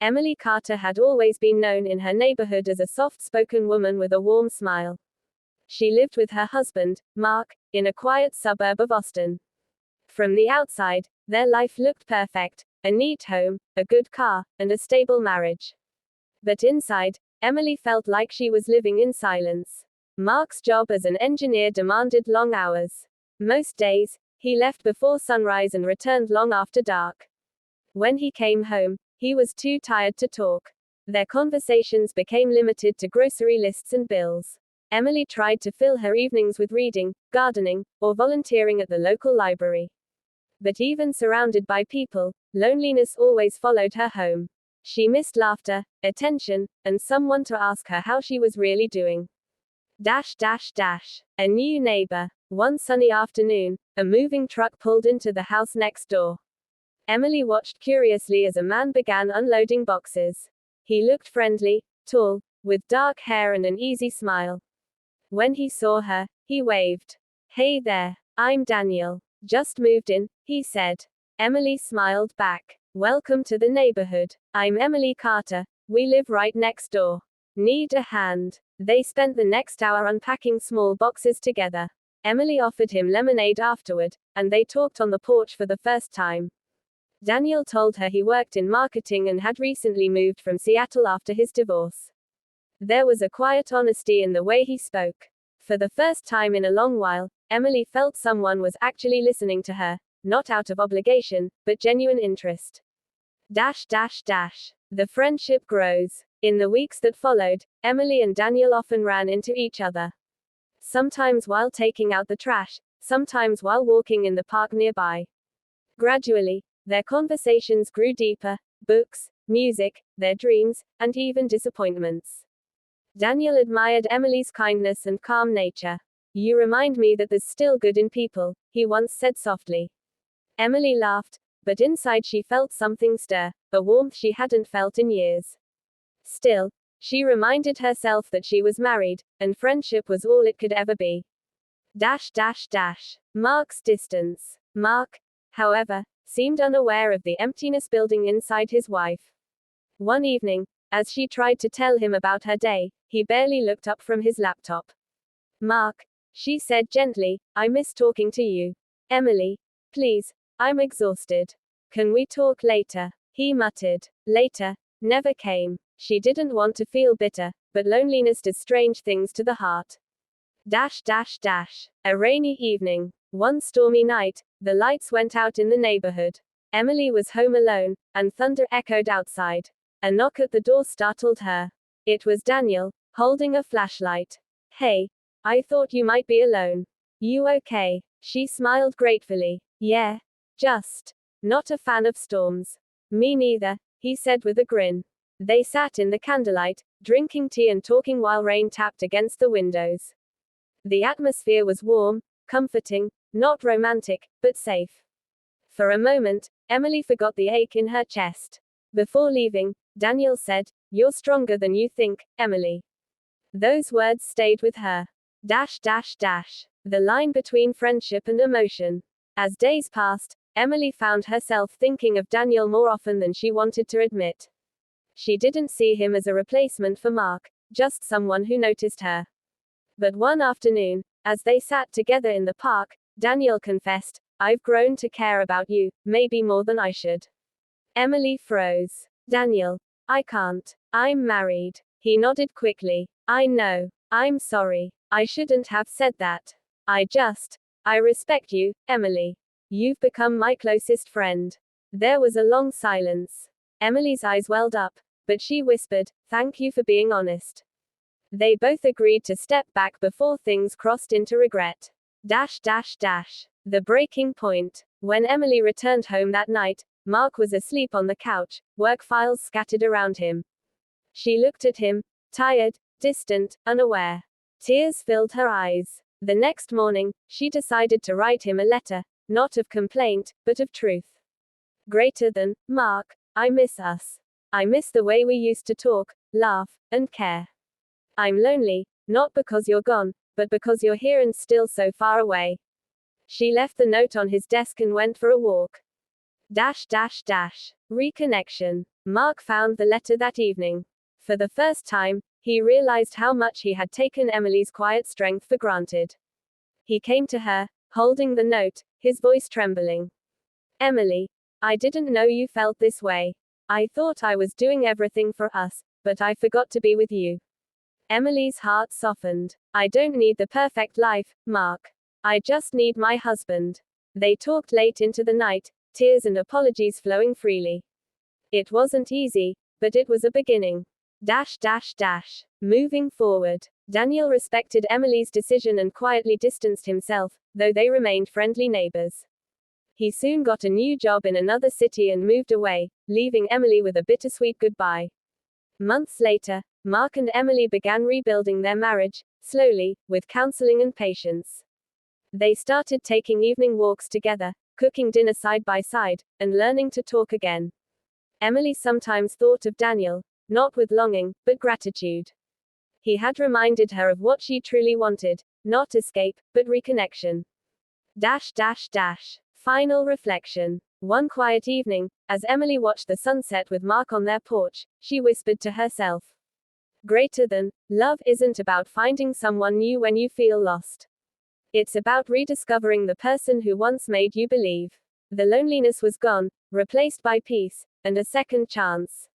Emily Carter had always been known in her neighborhood as a soft-spoken woman with a warm smile. She lived with her husband, Mark, in a quiet suburb of Austin. From the outside, their life looked perfect: a neat home, a good car, and a stable marriage. But inside, Emily felt like she was living in silence. Mark's job as an engineer demanded long hours. Most days, he left before sunrise and returned long after dark. When he came home, he was too tired to talk. Their conversations became limited to grocery lists and bills. Emily tried to fill her evenings with reading, gardening, or volunteering at the local library. But even surrounded by people, loneliness always followed her home. She missed laughter, attention, and someone to ask her how she was really doing. A new neighbor. One sunny afternoon, a moving truck pulled into the house next door. Emily watched curiously as a man began unloading boxes. He looked friendly, tall, with dark hair and an easy smile. When he saw her, he waved. "Hey there, I'm Daniel. Just moved in," he said. Emily smiled back. "Welcome to the neighborhood. I'm Emily Carter. We live right next door. Need a hand?" They spent the next hour unpacking small boxes together. Emily offered him lemonade afterward, and they talked on the porch for the first time. Daniel told her he worked in marketing and had recently moved from Seattle after his divorce. There was a quiet honesty in the way he spoke. For the first time in a long while, Emily felt someone was actually listening to her, not out of obligation, but genuine interest. The friendship grows. In the weeks that followed, Emily and Daniel often ran into each other. Sometimes while taking out the trash, sometimes while walking in the park nearby. Gradually, their conversations grew deeper: books, music, their dreams, and even disappointments. Daniel admired Emily's kindness and calm nature. "You remind me that there's still good in people," he once said softly. Emily laughed, but inside she felt something stir, a warmth she hadn't felt in years. Still, she reminded herself that she was married, and friendship was all it could ever be. Mark's distance. Mark, however, seemed unaware of the emptiness building inside his wife. One evening, as she tried to tell him about her day, he barely looked up from his laptop. "Mark," she said gently, "I miss talking to you." "Emily, please, I'm exhausted. Can we talk later?" he muttered. Later never came. She didn't want to feel bitter, but loneliness does strange things to the heart. A rainy evening. One stormy night, the lights went out in the neighborhood. Emily was home alone, and thunder echoed outside. A knock at the door startled her. It was Daniel, holding a flashlight. "Hey, I thought you might be alone. You okay?" She smiled gratefully. "Yeah, just not a fan of storms." "Me neither," he said with a grin. They sat in the candlelight, drinking tea and talking while rain tapped against the windows. The atmosphere was warm, comforting, not romantic, but safe. For a moment, Emily forgot the ache in her chest. Before leaving, Daniel said, "You're stronger than you think, Emily." Those words stayed with her. The line between friendship and emotion. As days passed, Emily found herself thinking of Daniel more often than she wanted to admit. She didn't see him as a replacement for Mark, just someone who noticed her. But one afternoon, as they sat together in the park, Daniel confessed, "I've grown to care about you, maybe more than I should." Emily froze. "Daniel, I can't. I'm married." He nodded quickly. "I know. I'm sorry. I shouldn't have said that. I respect you, Emily. You've become my closest friend." There was a long silence. Emily's eyes welled up, but she whispered, "Thank you for being honest." They both agreed to step back before things crossed into regret. The breaking point. When Emily returned home that night, Mark was asleep on the couch, work files scattered around him. She looked at him, tired, distant, unaware. Tears filled her eyes. The next morning, she decided to write him a letter, not of complaint, but of truth. Greater than, "Mark, I miss us. I miss the way we used to talk, laugh, and care. I'm lonely, not because you're gone, but because you're here and still so far away." She left the note on his desk and went for a walk. Reconnection. Mark found the letter that evening. For the first time, he realized how much he had taken Emily's quiet strength for granted. He came to her, holding the note, his voice trembling. Emily, I didn't know you felt this way. I thought I was doing everything for us, but I forgot to be with you. Emily's heart softened. I don't need the perfect life, Mark. I just need my husband. They talked late into the night, tears and apologies flowing freely. It wasn't easy, but it was a beginning. Moving forward. Daniel respected Emily's decision and quietly distanced himself, though they remained friendly neighbors. He soon got a new job in another city and moved away, leaving Emily with a bittersweet goodbye. Months later, Mark and Emily began rebuilding their marriage, slowly, with counseling and patience. They started taking evening walks together, cooking dinner side by side, and learning to talk again. Emily sometimes thought of Daniel, not with longing, but gratitude. He had reminded her of what she truly wanted, not escape, but reconnection. Final reflection. One quiet evening, as Emily watched the sunset with Mark on their porch, she whispered to herself. Greater than, love isn't about finding someone new when you feel lost. It's about rediscovering the person who once made you believe. The loneliness was gone, replaced by peace, and a second chance.